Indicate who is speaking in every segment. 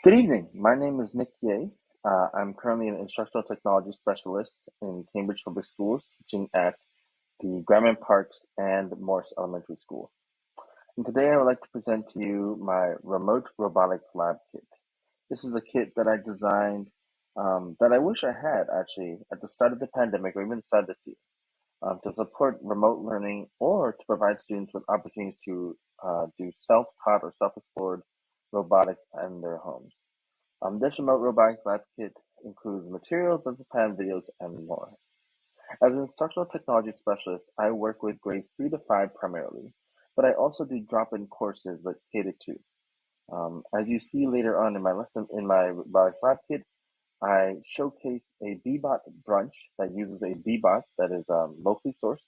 Speaker 1: Good evening. My name is Nick Ye. I'm currently an instructional technology specialist in Cambridge Public Schools, teaching at the Graham Parks and Morse Elementary School. And today I would like to present to you my remote robotics lab kit. This is a kit that I designed that I wish I had actually at the start of the pandemic or even the start of this year to support remote learning or to provide students with opportunities to do self-taught or self-explored robotics in their homes. This remote robotics lab kit includes materials, lesson plan videos, and more. As an instructional technology specialist, I work with grades 3 to 5 primarily, but I also do drop-in courses with K to 2. As you see later on in my lesson, in my robotics lab kit, I showcase a Bebot brunch that uses a Bebot that is locally sourced,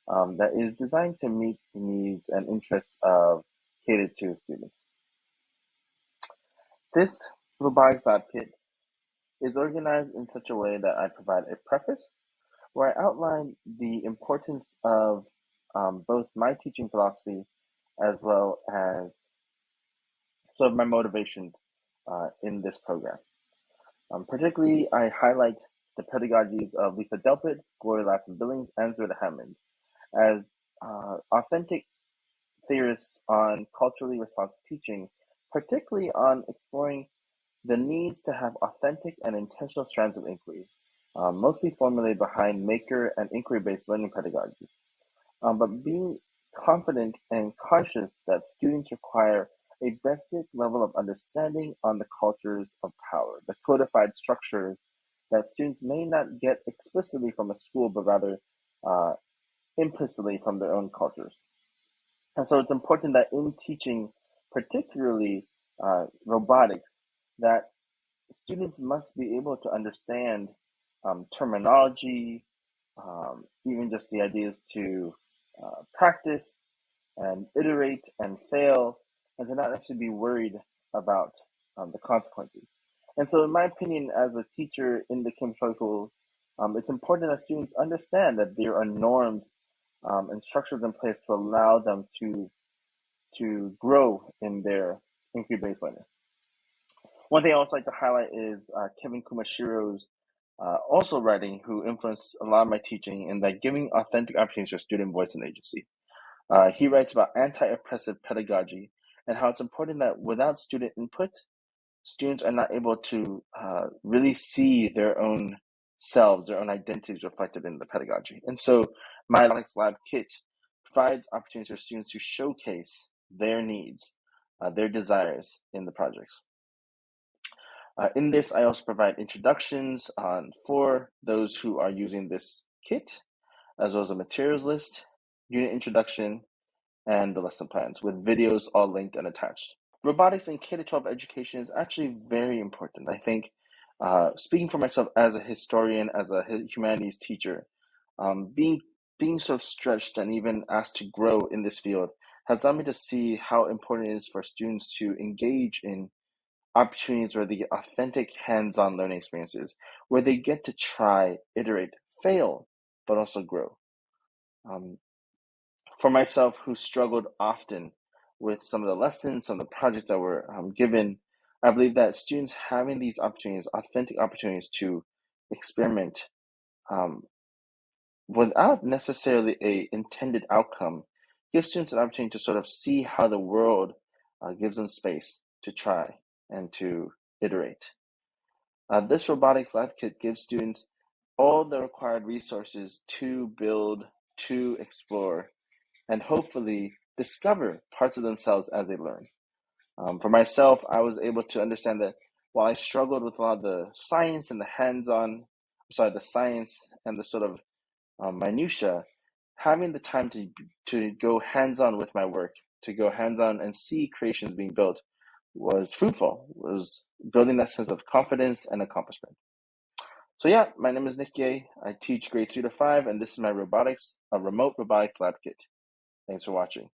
Speaker 1: that is designed to meet the needs and interests of K to 2 students. This robotics lab kit is organized in such a way that I provide a preface where I outline the importance of both my teaching philosophy as well as sort of my motivations in this program. Particularly, I highlight the pedagogies of Lisa Delpit, Gloria Ladson-Billings, and Zurda Hammond as authentic theorists on culturally responsive teaching, particularly on exploring the needs to have authentic and intentional strands of inquiry, mostly formulated behind maker and inquiry-based learning pedagogies, but being confident and conscious that students require a basic level of understanding on the cultures of power, the codified structures that students may not get explicitly from a school, but rather uh, implicitly from their own cultures. And so it's important that in teaching, particularly robotics, that students must be able to understand terminology, even just the ideas to practice and iterate and fail, and to not actually be worried about the consequences. And so, in my opinion, as a teacher in the Cambridge Public Schools, it's important that students understand that there are norms and structures in place to allow them to grow in their inquiry-based learning. One thing I also like to highlight is Kevin Kumashiro's also writing, who influenced a lot of my teaching in that giving authentic opportunities for student voice and agency. He writes about anti-oppressive pedagogy and how it's important that without student input, students are not able to really see their own selves, their own identities reflected in the pedagogy. And so my Robotics Lab kit provides opportunities for students to showcase their needs, their desires in the projects. In this, I also provide introductions for those who are using this kit, as well as a materials list, unit introduction, and the lesson plans with videos all linked and attached. Robotics in K-12 education is actually very important. I think, speaking for myself as a historian, as a humanities teacher, being sort of stretched and even asked to grow in this field has allowed me to see how important it is for students to engage in opportunities where they get authentic hands-on learning experiences, where they get to try, iterate, fail, but also grow. For myself, who struggled often with some of the lessons, some of the projects that were given, I believe that students having these opportunities, authentic opportunities to experiment without necessarily a intended outcome, gives students an opportunity to sort of see how the world gives them space to try and to iterate. This robotics lab kit gives students all the required resources to build, to explore, and hopefully discover parts of themselves as they learn. For myself, I was able to understand that while I struggled with a lot of the science and the science and the sort of minutia, having the time to go hands-on with my work, to go hands-on and see creations being built was fruitful, was building that sense of confidence and accomplishment. So yeah, my name is Nick Ye. I teach grade 3 to 5, and this is my remote robotics lab kit. Thanks for watching.